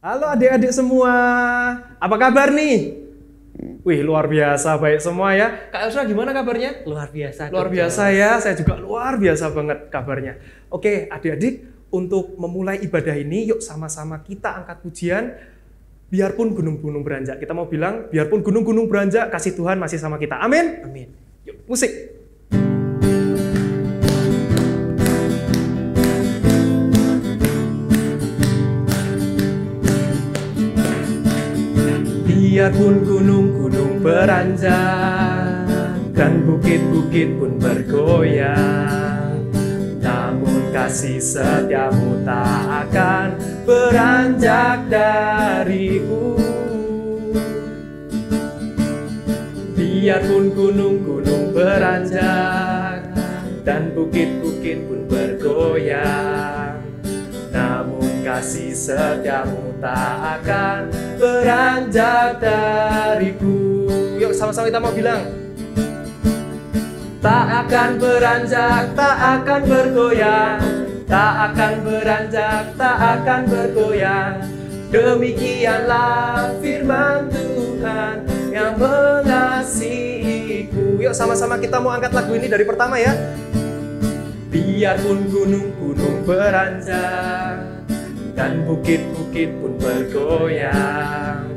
Halo adik-adik semua, apa kabar nih? Wih, luar biasa baik semua ya. Kak Elsa gimana kabarnya? Luar biasa. Luar biasa ya, saya juga luar biasa banget kabarnya. Oke, adik-adik, untuk memulai ibadah ini, yuk sama-sama kita angkat pujian. Biarpun gunung-gunung beranjak, kita mau bilang, biarpun gunung-gunung beranjak, kasih Tuhan masih sama kita. Amin. Amin. Yuk, musik. Biarpun gunung-gunung beranjak dan bukit-bukit pun bergoyang, namun kasih setiamu tak akan beranjak dariku. Biarpun gunung-gunung beranjak dan bukit-bukit pun bergoyang, namun kasih setiamu tak akan beranjak dariku. Yuk sama-sama kita mau bilang, tak akan beranjak, tak akan bergoyang, tak akan beranjak, tak akan bergoyang. Demikianlah firman Tuhan yang mengasihiku. Yuk sama-sama kita mau angkat lagu ini dari pertama ya. Biarpun gunung-gunung beranjak dan bukit-bukit pun bergoyang,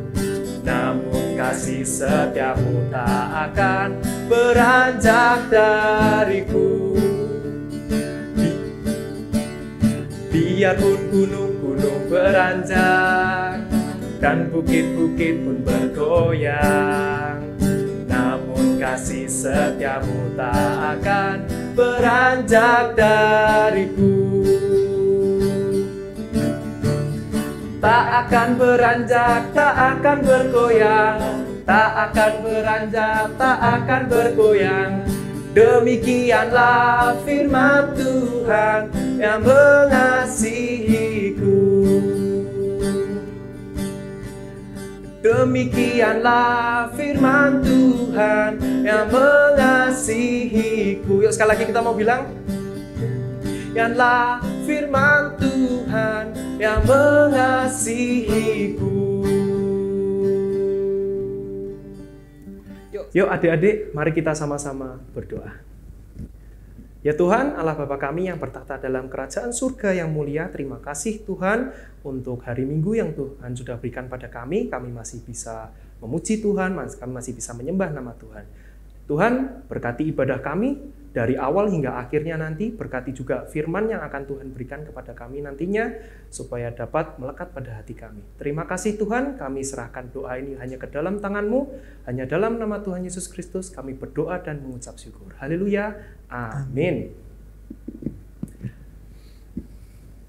namun kasih setiamu tak akan beranjak dariku. Biarpun gunung-gunung beranjak dan bukit-bukit pun bergoyang, namun kasih setiamu tak akan beranjak dariku. Tak akan beranjak, tak akan bergoyang, tak akan beranjak, tak akan bergoyang. Demikianlah firman Tuhan yang mengasihiku. Demikianlah firman Tuhan yang mengasihiku. Yuk sekali lagi kita mau bilang, demikianlah firman Tuhan yang mengasihiku. Yuk adik-adik, mari kita sama-sama berdoa. Ya Tuhan, Allah Bapa kami yang bertahta dalam kerajaan surga yang mulia, terima kasih Tuhan untuk hari Minggu yang Tuhan sudah berikan pada kami. Kami masih bisa memuji Tuhan, kami masih bisa menyembah nama Tuhan. Tuhan, berkati ibadah kami dari awal hingga akhirnya nanti, berkati juga firman yang akan Tuhan berikan kepada kami nantinya, supaya dapat melekat pada hati kami. Terima kasih Tuhan, kami serahkan doa ini hanya ke dalam tangan-Mu, hanya dalam nama Tuhan Yesus Kristus kami berdoa dan mengucap syukur. Haleluya, amin.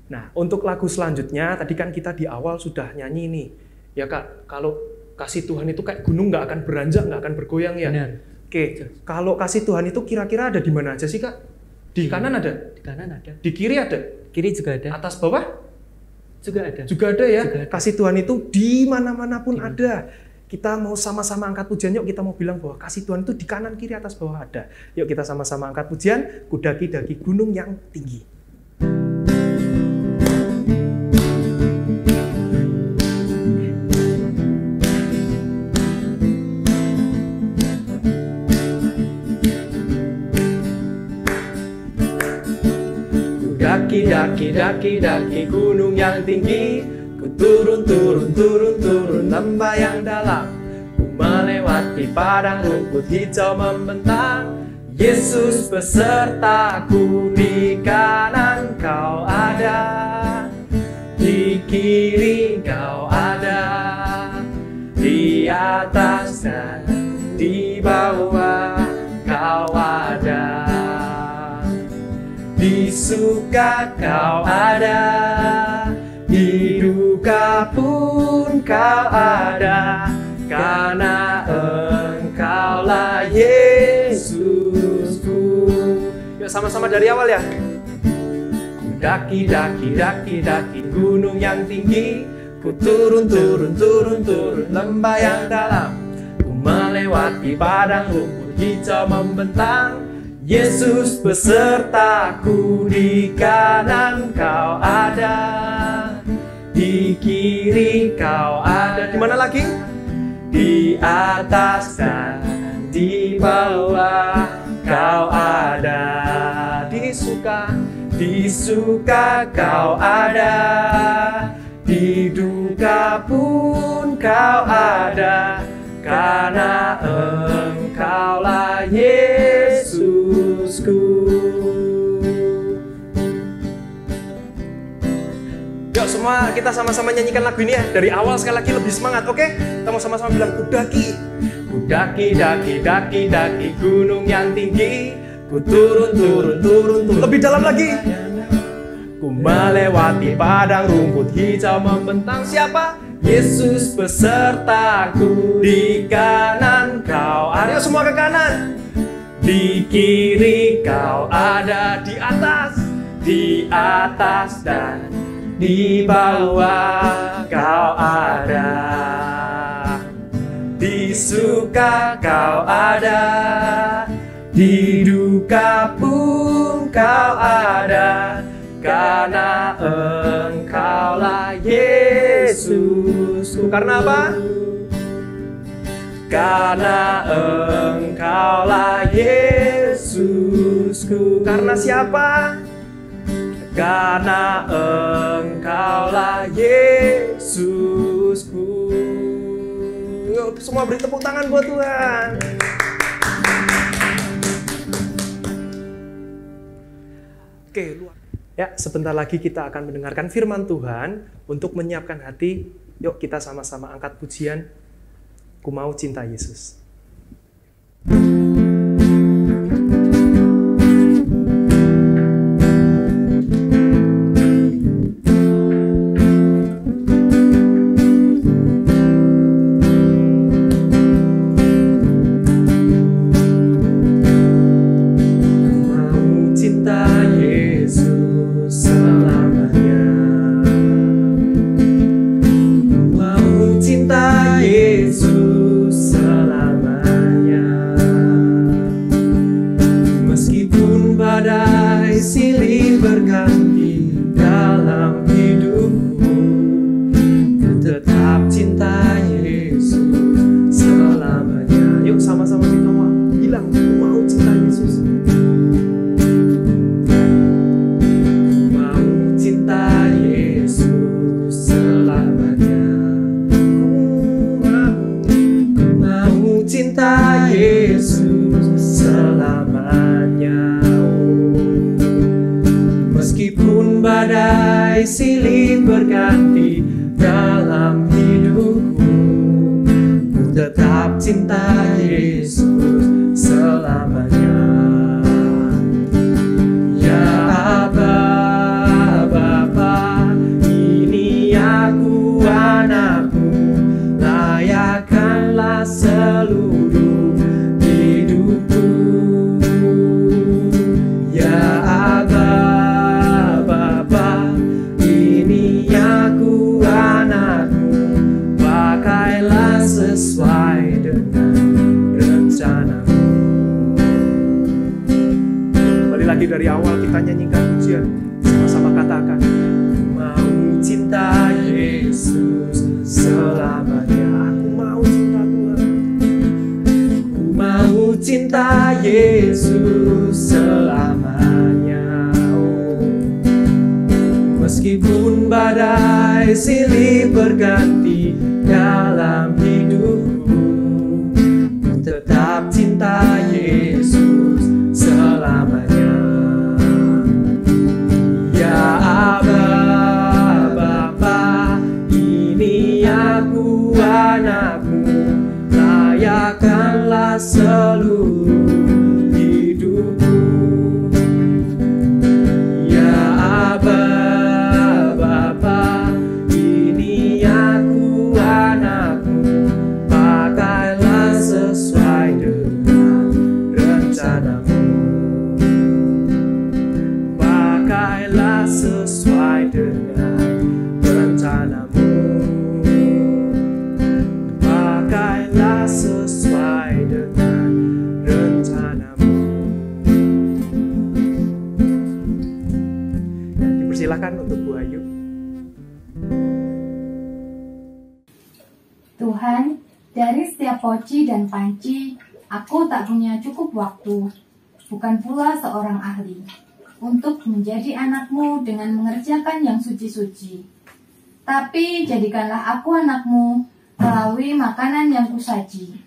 Nah, untuk lagu selanjutnya, tadi kan kita di awal sudah nyanyi nih, ya Kak, kalau kasih Tuhan itu kayak gunung nggak akan beranjak, nggak akan bergoyang ya. Benar. Oke, kalau kasih Tuhan itu kira-kira ada di mana aja sih Kak? Di kanan ada? Di kanan ada. Di kiri ada? Kiri juga ada. Atas bawah? Juga ada. Juga ada ya? Juga ada. Kasih Tuhan itu di mana-mana pun ada. Kita mau sama-sama angkat pujian, yuk kita mau bilang bahwa kasih Tuhan itu di kanan, kiri, atas, bawah ada. Yuk kita sama-sama angkat pujian, ku daki-daki gunung yang tinggi. Daki gunung yang tinggi, ku turun lembah yang dalam, ku melewati padang rumput hijau membentang. Yesus besertaku, di kanan Kau ada, di kiri Kau ada, di atas dan di bawah Kau ada. Di suka Kau ada, di duka pun Kau ada, karena Engkaulah Yesusku. Yuk sama-sama dari awal ya. Daki gunung yang tinggi, ku turun lembah yang dalam, ku melewati padang rumput hijau membentang. Yesus besertaku, di kanan Kau ada, di kiri kau ada. Di mana lagi? Di atas dan di bawah kau ada. Di suka kau ada, di duka pun kau ada, karena Engkaulah Yesusku. Yuk semua kita sama-sama nyanyikan lagu ini ya. Dari awal sekali lagi lebih semangat, oke? Kita mau sama-sama bilang kudaki. Kudaki, daki, daki, daki gunung yang tinggi. Ku turun. Lebih dalam lagi. Ku melewati padang rumput hijau membentang. Siapa? Yesus besertaku. Di kanan kau ada. Ayo semua ke kanan. Di kiri kau ada. Di atas dan di bawah kau ada. Di suka kau ada, di duka pun kau ada, karena Engkaulah Yesusku. Karena apa? Karena Engkaulah Yesusku. Karena siapa? Karena Engkaulah Yesusku. Yuk, semua beri tepuk tangan buat Tuhan. Oke, luar. Ya, sebentar lagi kita akan mendengarkan firman Tuhan. Untuk menyiapkan hati, yuk kita sama-sama angkat pujian. Ku mau cinta Yesus. Silih berganti dalam hidupku, ku tetap cinta Yesus selamanya. Ya Aba, Bapa, ini aku anakmu, layakkanlah seluruh hidupku. Ya Aba, sesuai dengan rencanamu. Kembali lagi dari awal kita nyanyikan pujian. Sama-sama katakan, ku mau cinta Yesus selamanya. Aku mau cinta Tuhan. Ku mau cinta Yesus selamanya. Meskipun badai silih berganti dalam hidupku, ku tetap cinta Yesus selamanya. Ya Aba, Bapa, ini aku anakmu, layakkanlah seluruh hidupku. Ya Aba, Bapa, ini aku anakmu, pakailah sesuai dengan rencanamu. Pakailah sesuai dengan rencanamu. Pakailah sesuai dengan Tuhan, dari setiap poci dan panci, aku tak punya cukup waktu, bukan pula seorang ahli, untuk menjadi anakmu dengan mengerjakan yang suci-suci. Tapi jadikanlah aku anakmu melalui makanan yang kusaji.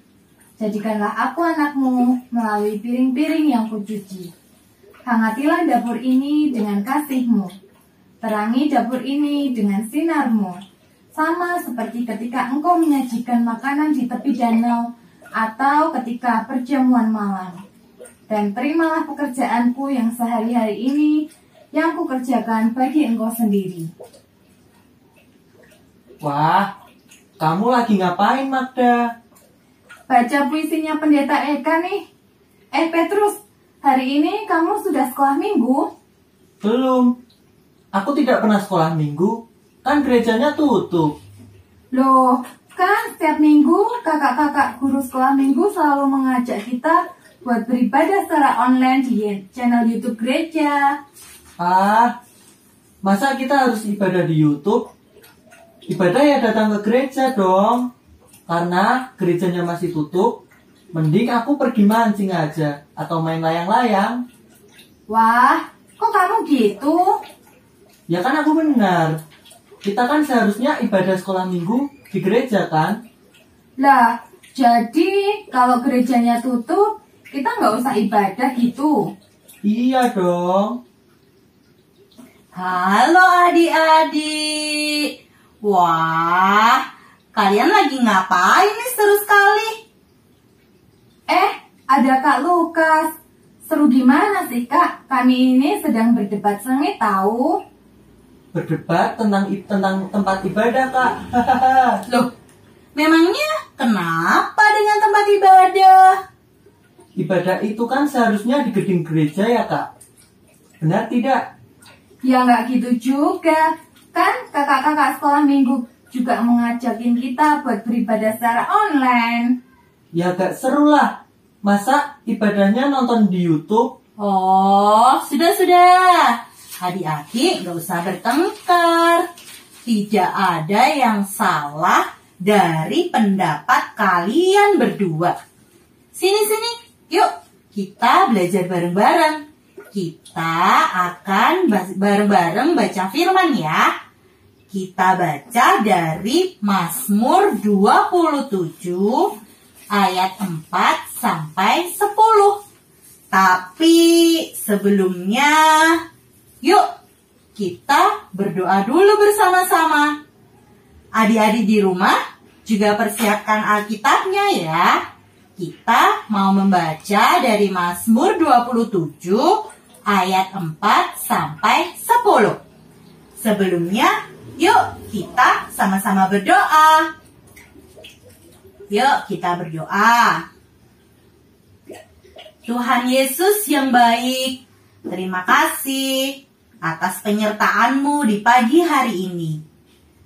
Jadikanlah aku anakmu melalui piring-piring yang kucuci. Hangatilah dapur ini dengan kasih-Mu. Terangi dapur ini dengan sinar-Mu. Sama seperti ketika engkau menyajikan makanan di tepi danau atau ketika perjamuan malam. Dan terimalah pekerjaanku yang sehari-hari ini yang kukerjakan bagi engkau sendiri. Wah, kamu lagi ngapain, Magda? Baca puisinya Pendeta Eka nih. Petrus, hari ini kamu sudah sekolah minggu? Belum. Aku tidak pernah sekolah minggu, kan gerejanya tutup. Loh, kan setiap minggu kakak-kakak guru sekolah minggu selalu mengajak kita buat beribadah secara online di channel YouTube gereja. Ah, masa kita harus ibadah di YouTube? Ibadah ya datang ke gereja dong. Karena gerejanya masih tutup, mending aku pergi mancing aja atau main layang-layang. Wah, kok kamu gitu? Ya kan aku benar. Kita kan seharusnya ibadah sekolah minggu di gereja kan? Lah, jadi kalau gerejanya tutup, kita nggak usah ibadah gitu? Iya dong. Halo adik-adik. Wah, kalian lagi ngapain nih seru sekali? Ada Kak Lukas. Seru gimana sih Kak? Kami ini sedang berdebat sengit tahu. Berdebat tentang tempat ibadah, Kak. Loh, memangnya kenapa dengan tempat ibadah? Ibadah itu kan seharusnya di gedung gereja ya, Kak. Benar tidak? Ya nggak gitu juga. Kan kakak-kakak sekolah minggu juga mengajakin kita buat beribadah secara online. Ya gak seru lah. Masa ibadahnya nonton di YouTube? Oh, sudah. Adik-adik gak usah bertengkar. Tidak ada yang salah dari pendapat kalian berdua. Sini, yuk kita belajar bareng-bareng. Kita akan bareng-bareng baca firman ya. Kita baca dari Mazmur 27 ayat 4 sampai 10. Tapi sebelumnya, yuk kita berdoa dulu bersama-sama. Adik-adik di rumah juga persiapkan Alkitabnya ya. Kita mau membaca dari Mazmur 27 ayat 4 sampai 10. Sebelumnya, yuk kita sama-sama berdoa. Yuk kita berdoa. Tuhan Yesus yang baik, terima kasih atas penyertaan-Mu di pagi hari ini.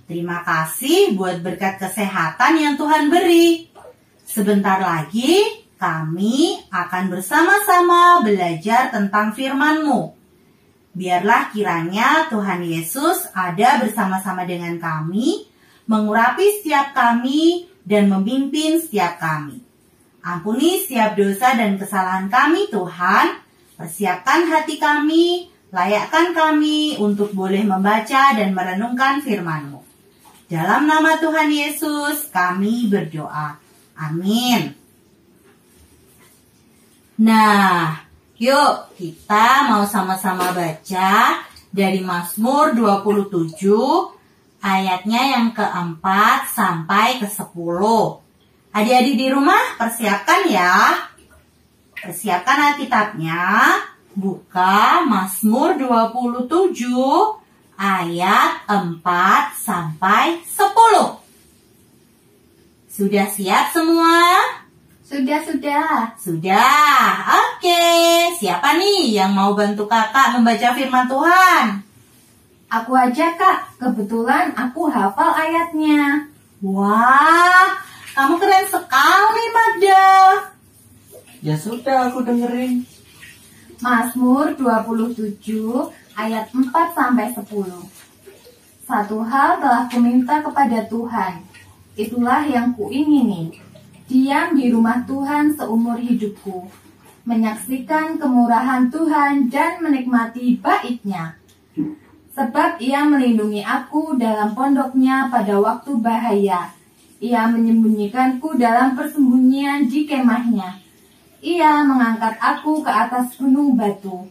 Terima kasih buat berkat kesehatan yang Tuhan beri. Sebentar lagi kami akan bersama-sama belajar tentang firman-Mu. Biarlah kiranya Tuhan Yesus ada bersama-sama dengan kami, mengurapi setiap kami, dan memimpin setiap kami. Ampuni setiap dosa dan kesalahan kami Tuhan, persiapkan hati kami, layakkan kami untuk boleh membaca dan merenungkan firman-Mu. Dalam nama Tuhan Yesus kami berdoa. Amin. Nah, yuk kita mau sama-sama baca dari Mazmur 27 ayatnya yang keempat sampai ke-10. Adik-adik di rumah persiapkan ya. Persiapkan Alkitabnya. Buka Mazmur 27 ayat 4 sampai 10. Sudah siap semua? Sudah. Oke. Siapa nih yang mau bantu kakak membaca firman Tuhan? Aku aja Kak, kebetulan aku hafal ayatnya. Wah, kamu keren sekali Magda. Ya sudah, aku dengerin. Mazmur 27 ayat 4 sampai 10. Satu hal telah kuminta kepada Tuhan, Itulah yang kuingini, diam di rumah Tuhan seumur hidupku, menyaksikan kemurahan Tuhan dan menikmati bait-Nya. Sebab Ia melindungi aku dalam pondoknya pada waktu bahaya. Ia menyembunyikanku dalam persembunyian di kemahnya. Ia mengangkat aku ke atas gunung batu.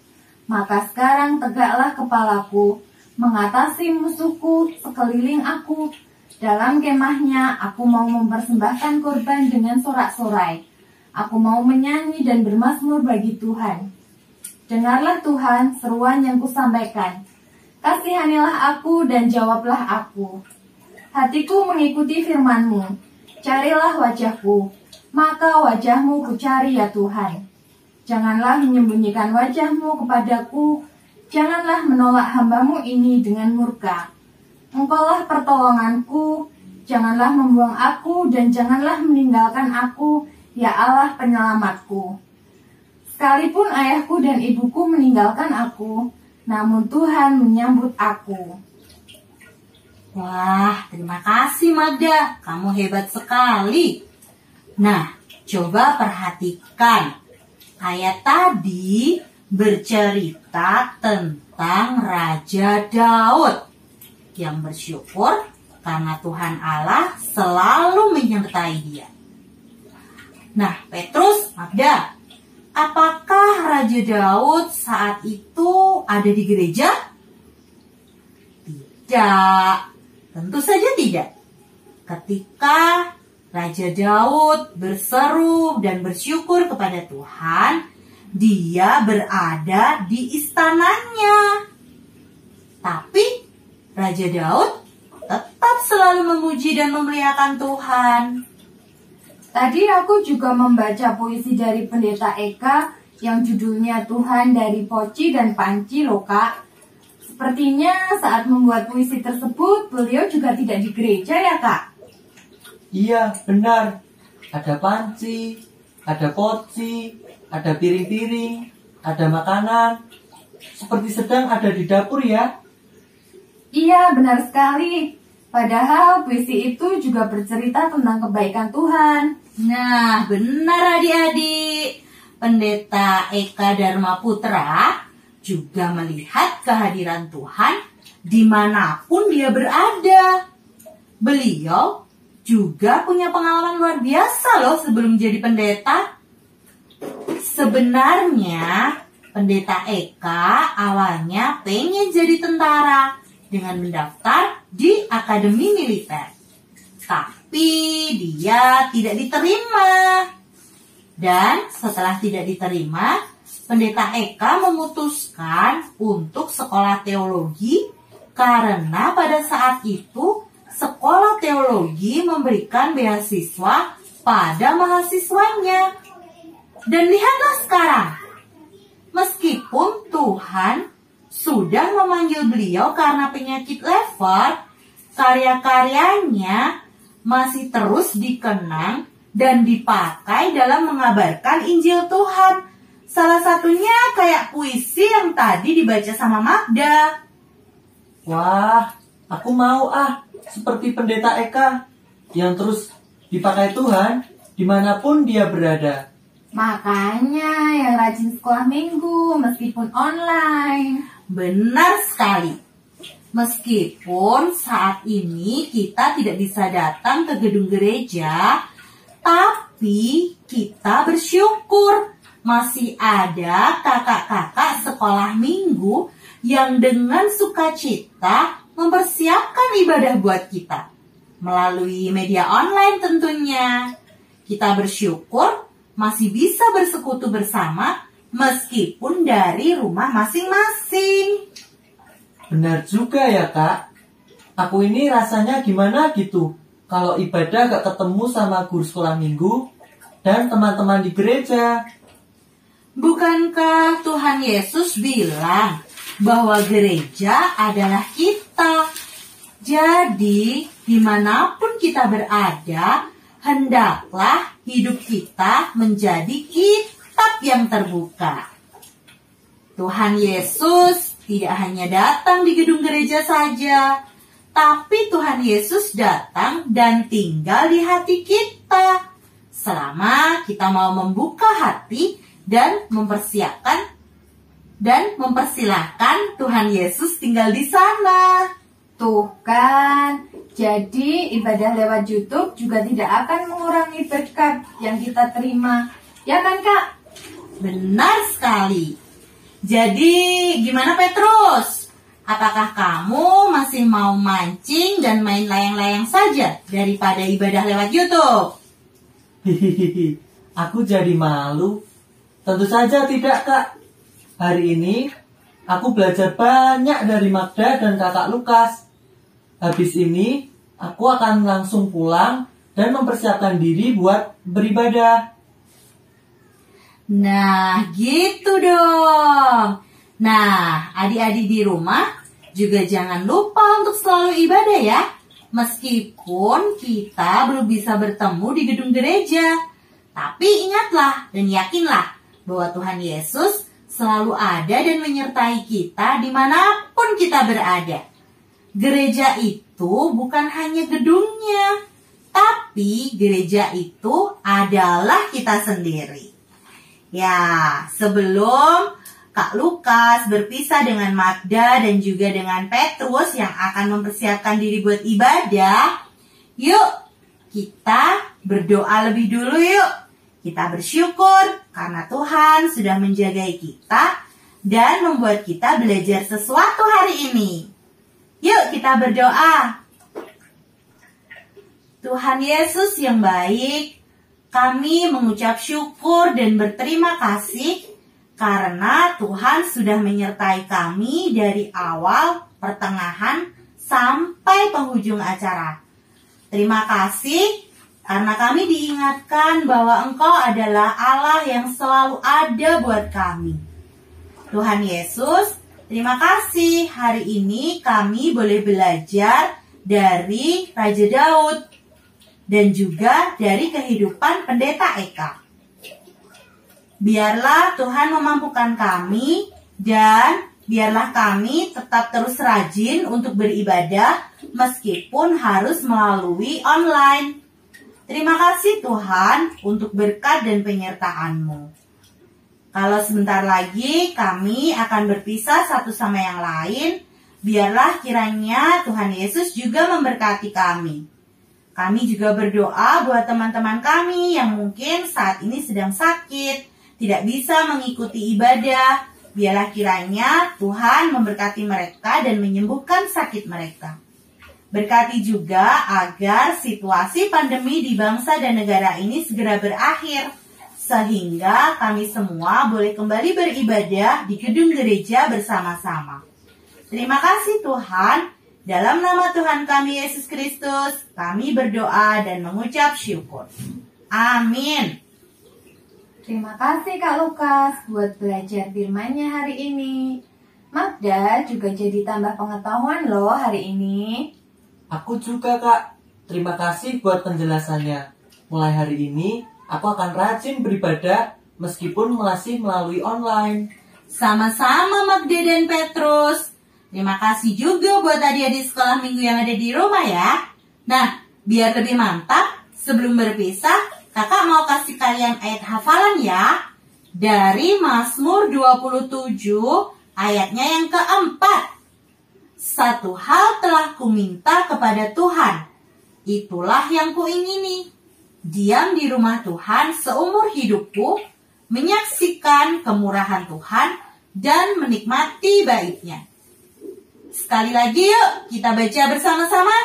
Maka sekarang tegaklah kepalaku, mengatasi musuhku sekeliling aku. Dalam kemahnya aku mau mempersembahkan korban dengan sorak-sorai. Aku mau menyanyi dan bermazmur bagi Tuhan. Dengarlah Tuhan seruan yang kusampaikan. Kasihanilah aku dan jawablah aku. Hatiku mengikuti firman-Mu. Carilah wajah-Ku, maka wajah-Mu kucari ya Tuhan. Janganlah menyembunyikan wajah-Mu kepadaku. Janganlah menolak hamba-Mu ini dengan murka. Engkaulah pertolonganku. Janganlah membuang aku dan janganlah meninggalkan aku, ya Allah penyelamatku. Sekalipun ayahku dan ibuku meninggalkan aku, namun Tuhan menyambut aku. Wah, terima kasih Magda, kamu hebat sekali. Nah, coba perhatikan. Ayat tadi bercerita tentang Raja Daud yang bersyukur karena Tuhan Allah selalu menyertai dia. Nah, Petrus, Magda, apakah Raja Daud saat itu ada di gereja? Tidak, tentu saja tidak. Ketika Raja Daud berseru dan bersyukur kepada Tuhan, dia berada di istananya. Tapi Raja Daud tetap selalu memuji dan memuliakan Tuhan. Tadi aku juga membaca puisi dari Pendeta Eka yang judulnya Tuhan dari Poci dan Panci loh Kak. Sepertinya saat membuat puisi tersebut beliau juga tidak di gereja ya Kak? Iya, benar. Ada panci, ada poci, ada piring-piring, ada makanan. Seperti sedang ada di dapur ya. Iya, benar sekali. Padahal puisi itu juga bercerita tentang kebaikan Tuhan. Nah, benar adik-adik. Pendeta Eka Dharma Putra juga melihat kehadiran Tuhan dimanapun dia berada. Beliau juga punya pengalaman luar biasa loh sebelum jadi pendeta. Sebenarnya Pendeta Eka awalnya pengen jadi tentara dengan mendaftar di Akademi Militer. Tapi dia tidak diterima. Dan setelah tidak diterima, Pendeta Eka memutuskan untuk sekolah teologi karena pada saat itu sekolah teologi memberikan beasiswa pada mahasiswanya. Dan lihatlah sekarang, meskipun Tuhan sudah memanggil beliau karena penyakit lever, karya-karyanya masih terus dikenang dan dipakai dalam mengabarkan Injil Tuhan. Salah satunya kayak puisi yang tadi dibaca sama Magda. Wah, aku mau seperti Pendeta Eka yang terus dipakai Tuhan dimanapun dia berada. Makanya yang rajin sekolah minggu meskipun online. Benar sekali. Meskipun saat ini kita tidak bisa datang ke gedung gereja, tapi kita bersyukur masih ada kakak-kakak sekolah minggu yang dengan sukacita mempersiapkan ibadah buat kita. Melalui media online tentunya. Kita bersyukur masih bisa bersekutu bersama meskipun dari rumah masing-masing. Benar juga ya Kak. Aku ini rasanya gimana gitu kalau ibadah gak ketemu sama guru sekolah minggu dan teman-teman di gereja. Bukankah Tuhan Yesus bilang bahwa gereja adalah kita? Jadi, dimanapun kita berada, hendaklah hidup kita menjadi kitab yang terbuka. Tuhan Yesus tidak hanya datang di gedung gereja saja, tapi Tuhan Yesus datang dan tinggal di hati kita. Selama kita mau membuka hati dan mempersilahkan Tuhan Yesus tinggal di sana. Tuh kan, jadi ibadah lewat YouTube juga tidak akan mengurangi berkat yang kita terima. Ya kan, Kak? Benar sekali. Jadi gimana Petrus? Apakah kamu masih mau mancing dan main layang-layang saja daripada ibadah lewat YouTube? Hihihi, aku jadi malu. Tentu saja tidak, Kak. Hari ini aku belajar banyak dari Magda dan kakak Lukas. Habis ini aku akan langsung pulang dan mempersiapkan diri buat beribadah. Nah, gitu dong. Nah, adik-adik di rumah juga jangan lupa untuk selalu ibadah ya. Meskipun kita belum bisa bertemu di gedung gereja. Tapi ingatlah dan yakinlah bahwa Tuhan Yesus selalu ada dan menyertai kita dimanapun kita berada. Gereja itu bukan hanya gedungnya, tapi gereja itu adalah kita sendiri. Ya, sebelum Kak Lukas berpisah dengan Magda dan juga dengan Petrus yang akan mempersiapkan diri buat ibadah, yuk kita berdoa lebih dulu yuk. Kita bersyukur karena Tuhan sudah menjagai kita dan membuat kita belajar sesuatu hari ini. Yuk kita berdoa. Tuhan Yesus yang baik, kami mengucap syukur dan berterima kasih karena Tuhan sudah menyertai kami dari awal, pertengahan, sampai penghujung acara. Terima kasih karena kami diingatkan bahwa Engkau adalah Allah yang selalu ada buat kami. Tuhan Yesus, terima kasih hari ini kami boleh belajar dari Raja Daud dan juga dari kehidupan Pendeta Eka. Biarlah Tuhan memampukan kami dan biarlah kami tetap terus rajin untuk beribadah meskipun harus melalui online. Terima kasih Tuhan untuk berkat dan penyertaan-Mu. Kalau sebentar lagi kami akan berpisah satu sama yang lain, biarlah kiranya Tuhan Yesus juga memberkati kami. Kami juga berdoa buat teman-teman kami yang mungkin saat ini sedang sakit, tidak bisa mengikuti ibadah. Biarlah kiranya Tuhan memberkati mereka dan menyembuhkan sakit mereka. Berkati juga agar situasi pandemi di bangsa dan negara ini segera berakhir, sehingga kami semua boleh kembali beribadah di gedung gereja bersama-sama. Terima kasih Tuhan, dalam nama Tuhan kami Yesus Kristus, kami berdoa dan mengucap syukur. Amin. Terima kasih Kak Lukas buat belajar firman-Nya hari ini. Magda juga jadi tambah pengetahuan loh hari ini. Aku juga, Kak. Terima kasih buat penjelasannya. Mulai hari ini, aku akan rajin beribadah meskipun masih melalui online. Sama-sama Magda dan Petrus. Terima kasih juga buat adik-adik sekolah minggu yang ada di rumah ya. Nah, biar lebih mantap, sebelum berpisah, kakak mau kasih kalian ayat hafalan ya. Dari Mazmur 27, ayatnya yang keempat. Satu hal telah kuminta kepada Tuhan, itulah yang kuingini. Diam di rumah Tuhan seumur hidupku, menyaksikan kemurahan Tuhan, dan menikmati baiknya. Sekali lagi yuk, kita baca bersama-sama.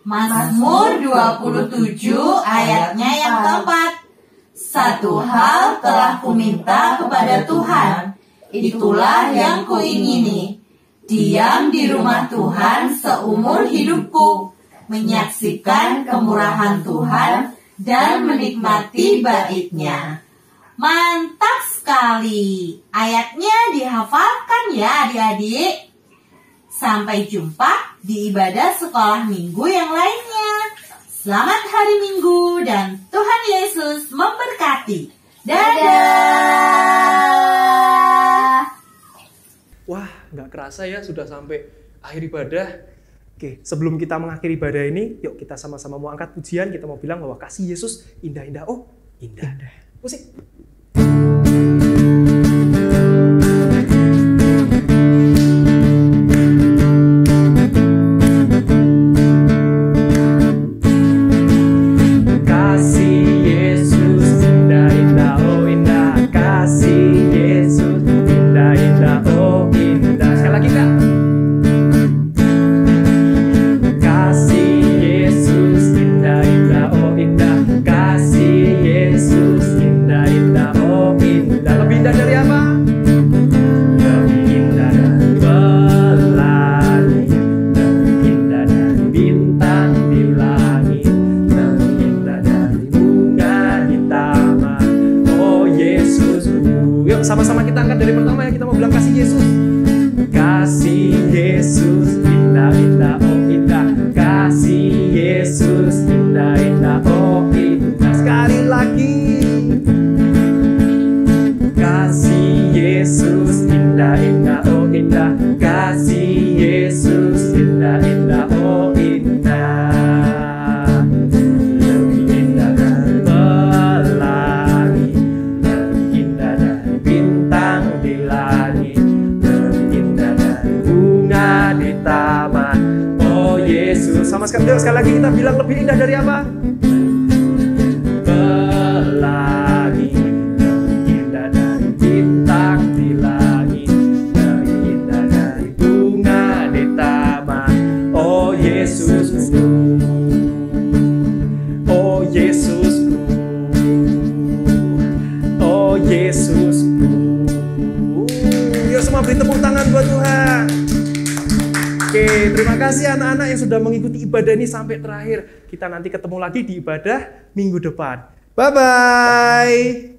Mazmur 27 ayatnya yang keempat. Satu hal telah kuminta kepada Tuhan, itulah yang kuingini. Diam di rumah Tuhan seumur hidupku, menyaksikan kemurahan Tuhan dan menikmati baiknya. Mantap sekali. Ayatnya dihafalkan ya adik-adik. Sampai jumpa di ibadah sekolah minggu yang lainnya. Selamat hari Minggu dan Tuhan Yesus memberkati. Dadah! Wah, nggak kerasa ya sudah sampai akhir ibadah. Oke, sebelum kita mengakhiri ibadah ini, yuk kita sama-sama mau angkat pujian, kita mau bilang bahwa kasih Yesus indah-indah. Oh, indah. Musik. Sama-sama kita angkat dari pertama ya, kita mau bilang kasih Yesus. Kasih Yesus indah-indah, oh indah. Kasih Yesus indah-indah, oh indah. Sekali lagi. Kasih Yesus indah-indah, oh indah. Kasih Yesus indah-indah, oh indah. Lebih indah dari pelangi, lebih indah dari bintang di langit, lebih indah dari bunga di taman. Oh Yesus, sama sekali lagi kita bilang lebih indah dari apa? Pelangi, lebih indah dari bintang di langit, lebih indah dari bunga di taman. Oh Yesusku, oh Yesusku, oh Yesusku. Yuk semua beri tepuk tangan buat Tuhan. Oke, terima kasih anak-anak yang sudah mengikuti ibadah ini sampai terakhir. Kita nanti ketemu lagi di ibadah minggu depan. Bye-bye.